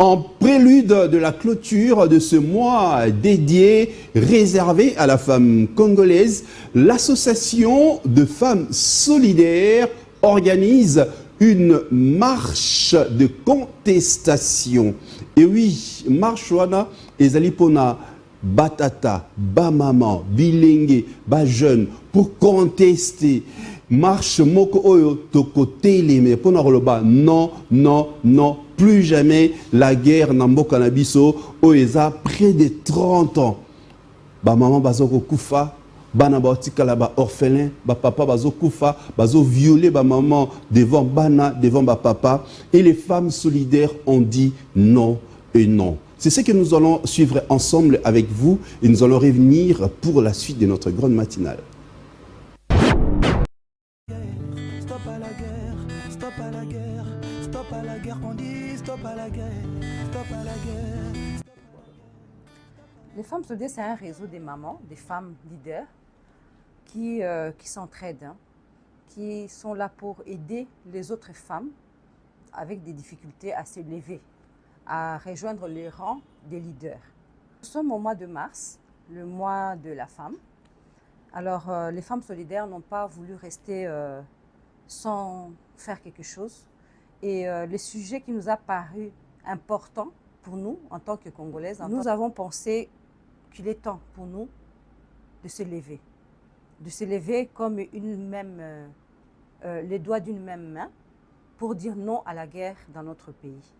En prélude de la clôture de ce mois dédié, réservé à la femme congolaise, l'association de femmes solidaires organise une marche de contestation. Et oui, marche wana ezali pona batata, ba maman, bilenge, ba jeune pour contester. Marche moko oyo tokotele mais pona koloba non, non, non. Plus jamais la guerre na mboka na biso oeza près de 30 ans. Ba maman bazoko kufa, bana baotikala ba orphelin, ba papa bazo kufa, bazo violer ba maman devant bana, devant ba papa, et les femmes solidaires ont dit non et non. C'est ce que nous allons suivre ensemble avec vous et nous allons revenir pour la suite de notre grande matinale. Stop à la guerre, stop à la guerre, stop à la guerre, on dit stop à la guerre, stop à la guerre. Les femmes solidaires, c'est un réseau des mamans, des femmes leaders qui s'entraident, hein, qui sont là pour aider les autres femmes avec des difficultés à se lever, à rejoindre les rangs des leaders. Nous sommes au mois de mars, le mois de la femme. Alors, les femmes solidaires n'ont pas voulu rester sans faire quelque chose. Et le sujet qui nous a paru important pour nous, en tant que Congolaises, nous avons pensé qu'il est temps pour nous de se lever comme les doigts d'une même main pour dire non à la guerre dans notre pays.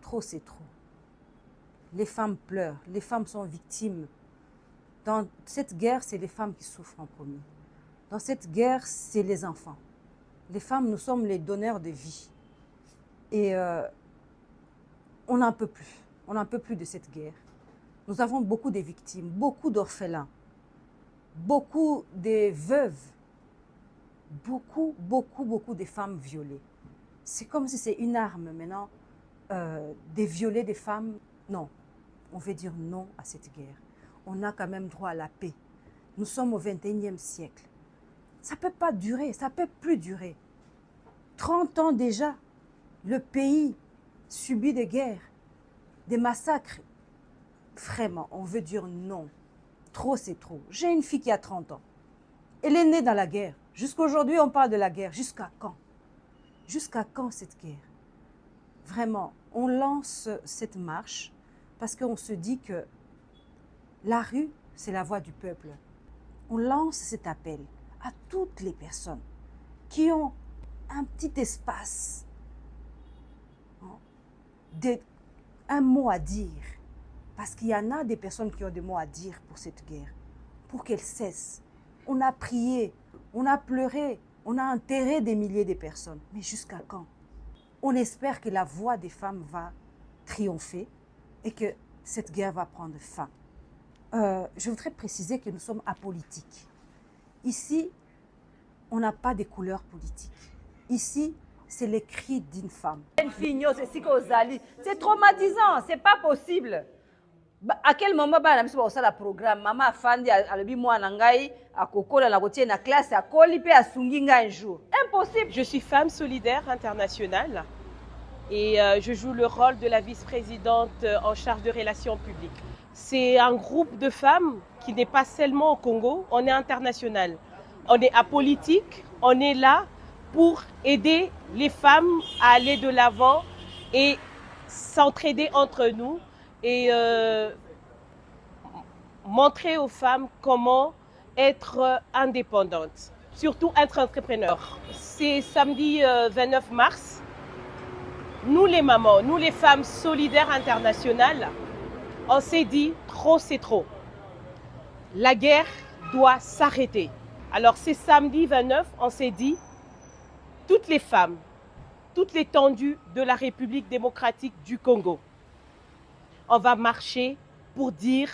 Trop, c'est trop. Les femmes pleurent, les femmes sont victimes. Dans cette guerre, c'est les femmes qui souffrent en premier. Dans cette guerre, c'est les enfants. Les femmes, nous sommes les donneurs de vie. Et on n'en peut plus. On n'en peut plus de cette guerre. Nous avons beaucoup de victimes, beaucoup d'orphelins, beaucoup de veuves, beaucoup de femmes violées. C'est comme si c'est une arme maintenant de violer des femmes. Non, on veut dire non à cette guerre. On a quand même droit à la paix. Nous sommes au XXIe siècle. Ça ne peut pas durer, ça ne peut plus durer. 30 ans déjà, le pays subit des guerres, des massacres. Vraiment, on veut dire non. Trop, c'est trop. J'ai une fille qui a 30 ans. Elle est née dans la guerre. Jusqu'aujourd'hui, on parle de la guerre. Jusqu'à quand? Jusqu'à quand cette guerre? Vraiment, on lance cette marche parce qu'on se dit que la rue, c'est la voix du peuple. On lance cet appel à toutes les personnes qui ont un petit espace, un mot à dire. Parce qu'il y en a des personnes qui ont des mots à dire pour cette guerre, pour qu'elle cesse. On a prié, on a pleuré, on a enterré des milliers de personnes. Mais jusqu'à quand? On espère que la voix des femmes va triompher et que cette guerre va prendre fin. Je voudrais préciser que nous sommes apolitiques. Ici, on n'a pas de couleur politique. Ici, c'est les cris d'une femme. C'est traumatisant, c'est pas possible. À quel moment ba na biso ba sala programme mama afandi alobi mwana ngai akokola na kotie na classe akoli pe asungi ngai un jour. Impossible. Je suis femme solidaire internationale et je joue le rôle de la vice-présidente en charge de relations publiques. C'est un groupe de femmes qui n'est pas seulement au Congo, on est international. On est apolitique, on est là pour aider les femmes à aller de l'avant et s'entraider entre nous et montrer aux femmes comment être indépendantes, surtout être entrepreneur. C'est samedi 29 mars. Nous les mamans, nous les femmes solidaires internationales, on s'est dit trop c'est trop. La guerre doit s'arrêter. Alors c'est samedi 29, on s'est dit toutes les femmes, toute l'étendue de la République démocratique du Congo, on va marcher pour dire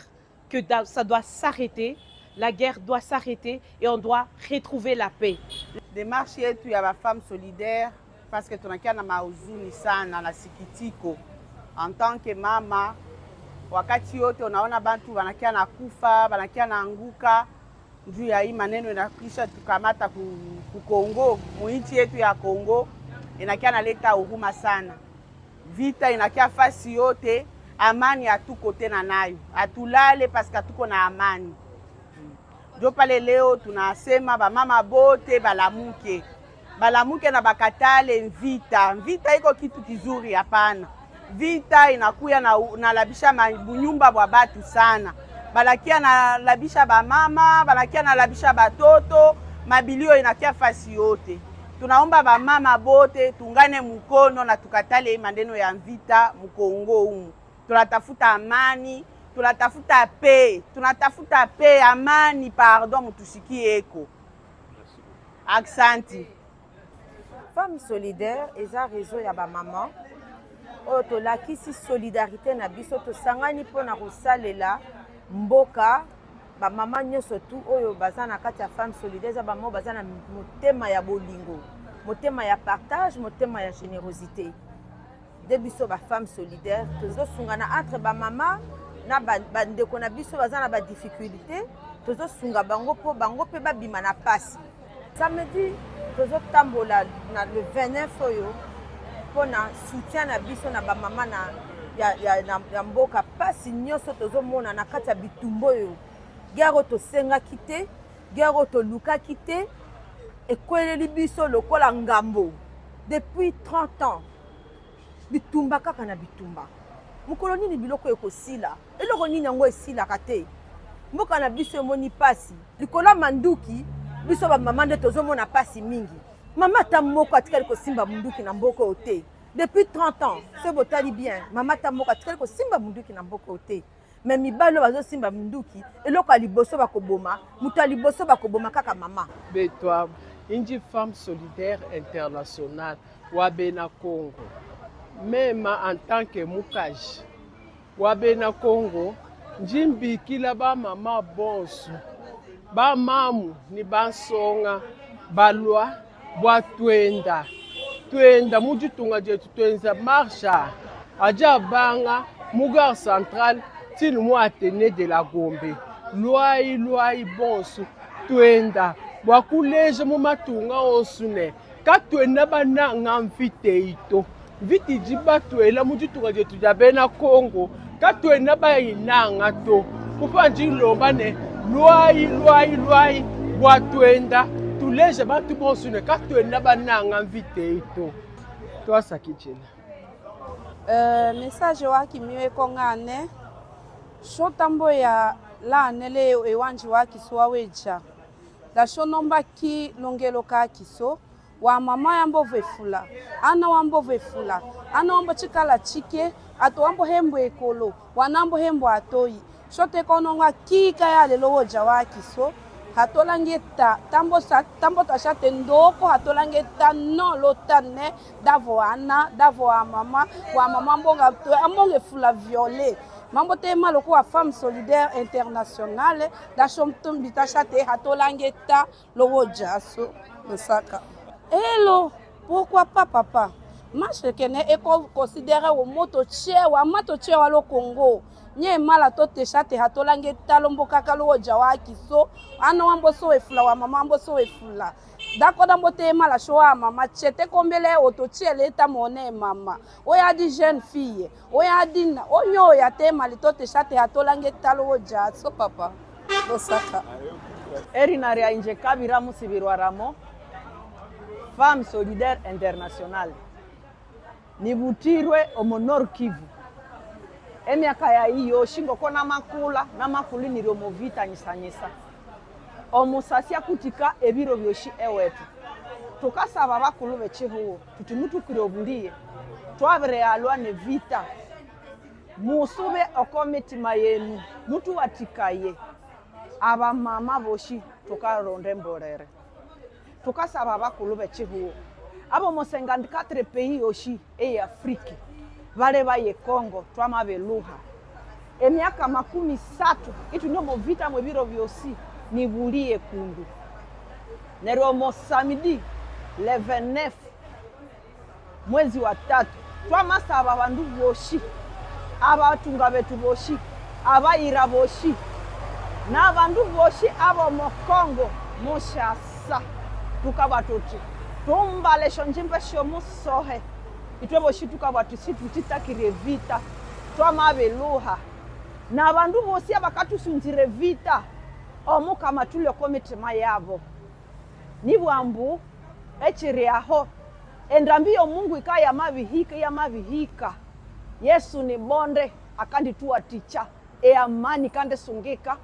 que ça doit s'arrêter, la guerre doit s'arrêter et on doit retrouver la paix. Démarche yetu ya ba femme solidaire parce que tunakia na mauzuni sana na sikitiko en tant que mama, wakati yote unaona bantu wanakia na kufa, wanakia na anguka juu ya hii maneno inakisha tukamata ku Kongo, muinchi yetu ya Kongo inakia naleta huruma sana. vita inakia fasi yote, amani hatuko tena nayo, hatulale paske hatuko na amani. Ndio pale leo tunasema bamama bote balamuke na bakatale vita. Vita iko kitu kizuri? Hapana. Vita inakuya na labisha bunyumba bwa batu sana, balakia na labisha bamama, balakia na labisha batoto, mabilio inakia fasi yote. Tunaomba bamama bote tungane mkono na tukatale maneno ya vita mkongo humu. Tunatafuta amani, tunatafuta pe, amani, pardon, mutusikie eko. Aksanti. Femme solidaire eza réseau ya bamama oyo tolakisi solidarité na biso, tosangani mpona kosalela mboka. Bamama nyonso tu oyo baza na kati ya femme solidaire eza bamama baza na motema ya bolingo, motema ya partage, motema ya générosité. De biso bafemme solidaire tozosungana entre bamama na bandeko na biso baza na badifficulté, tozosunga bango mpo bango mpe babima na pasi. Samedi tozotambola na le 29 oyo mpona soutien na biso na bamama ya mboka. Pasi nyonso tozomona na kati ya bitumba oyo, guerre oyo tosengaki te, guerre oyo tolukaki te, ekweleli biso lokola ngambo depuis 30 ans. Bitumba kaka na bitumba. Mokolo nini biloko ekosila? Eloko nini yango esilaka te? Mboka na biso emoni pasi. Likola manduki, biso bamama nde tozomona pasi mingi. Mama ta moko atikali kosimba munduki na mboka ote. Depuis 30 ans, se botali bien, mama ta moko atikali kosimba munduki na mboka ote. Mais mibalo bazosimba munduki, eloko aliboso bakoboma, mutu aliboso bakoboma kaka mama. Betwa, Inji Femme Solidaire Internationale, Wabena Congo. Même en tant que Mukaji, Wabena Congo, Njimbi kila ba mama bonsu, ba mamu ni bansonga, balwa, bwa twenda, mujitunga jetu twenza marsha, aja banga, Mugar Central, til mu Atene de la Gombe, luai bonsu, twenda, bwa kuleje mu matunga osune, katwenda bananga mfite ito. Viti jiba tuela mujitunga jetu jabena Congo, katwenda bayinanga to, kupanji lombane, luai, watwenda, tuleje batu bonsune, katwenda bananga mvite ito. Toi sakichela. Message waki miwe kongane, shotambo ya la nele ewanji waki suwa weja. La shonomba ki longelo ka kiso, wa mama yambo vefula, ana wambo vefula, ana wambo chikala chike, ato wambo hembo ekolo, wanambo hembo atoi. Shote kononga kika ya lelo woja wakiso, hatolangeta, tambo tashate ndoko, hatolangeta no lotane, davo ana, davo a mama, wa mama mbonga, ambonge fula violet. Mambo tema loko wa Femme Solidaire Internationale, da shomtumbi tashate, hatolangeta lo woja so, nosaka. Hello, pourquoi pas papa? Moi je connais et considéré au moto tche wa lo Congo. Nye mala to te chate hatolange talombo kakalo jawa kiso. Ano wambo so efula wa mama ambo so efula. Dako dambo te mala showa mama chete kombele oto chele ta mone mama. Oya di jeune fille. Oya di onyo ya te mali to te chate hatolange talo jawa so papa. Losaka. Erinari ya inje kabira musibirwa ramo. Femme Solidaire Internationale. Nibutirwe omonor Kivu. Emiaka ya iyo shingo kona makula na makuli niriomo vita nyisa. Omusasia kutika ebiro byoshi ewetu. Tukasaba bakulu bechihuo. Tutimutu kiriobulie. Twabere alwa ne vita. Musube okomitima yenu. Mutu watikaye. Aba mama boshi tukaronde mborere. Tukasaba bakulu bechihuo. Abo mo 54 pays oshi e Afrique. Vale baye Congo twama beluha. Emiaka 30 itu nyomo vita mwebiro vyosi nibulie kundu. Nero mo samedi le 29 mwezi wa 3 twama saba bandu boshi. Aba tunga betu boshi, aba ira boshi. Na bandu boshi abo mo Congo mo shasa tukabatoti. Tumba le shonjimpe shomu sohe. itwe boshituka bwatu situ titakire vita twamabeluha na bandu bosi abakatusunzire vita omukama tuleko mitima yabo nibwambu echiri aho endambiyo Mungu ikaya mabihika Yesu ni bonde akanditua ticha amani kande sungika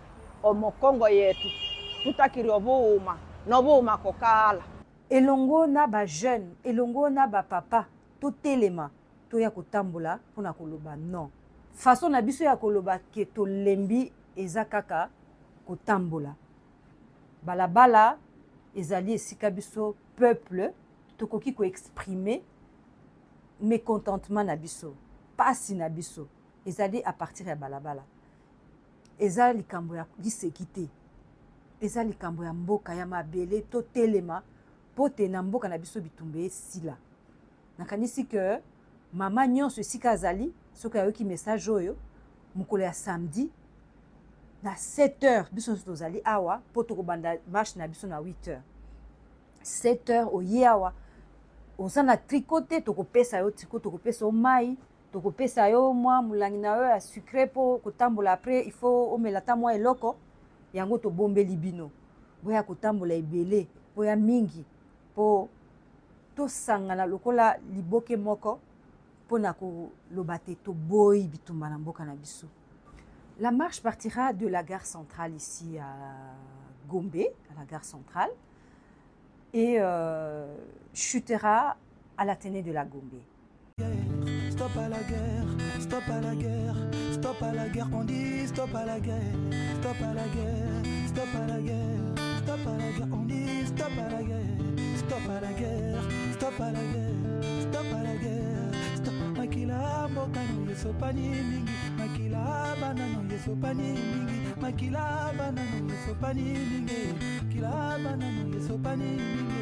omokongo yetu tutakiri obuuma nobuuma kokala elongo na ba jeune elongo na ba papa totelema toya kotambola mpona koloba non façon na biso ya koloba ke tolembi eza kaka kotambola balabala ezali esika biso peuple tokoki koexprimer mécontentement na biso pasi na biso ezali à partir ya balabala eza likambo ya liseki te eza likambo ya mboka ya mabele totelema po te na mboka na biso bitumba esila nakanisi ke mama nyonso esika azali soki ayoki message oyo mokolo ya samedi na 7h biso nyonso tozali awa mpo tokobanda marche na biso na 8h 7h oye awa oza na triko te tokopesa yo triko tokopesa yo mai tokopesa yo mwa molangi na yo ya sucre mpo kotambola apres il faut omela ta mwa eloko yango tobombeli bino boya kotambola ebele boya mingi mpo tosangana lokola liboke moko mpona koloba te toboyi bitumba na mboka na biso. La marche partira de la gare centrale ici à Gombe, à la gare centrale, et chutera à l'Athénée de la Gombe. Stop à la guerre, stop à la guerre, stop à la guerre, on dit stop à la guerre, stop à la guerre, stop à la guerre, stop à la guerre, on dit stop à la guerre, stop à la guerre, stop à la guerre, stop à la guerre, stop. Makila mboka no yesopani mingi, makila banano yesopani mingi, makila banano yesopani mingi, makila banano yesopani mingi.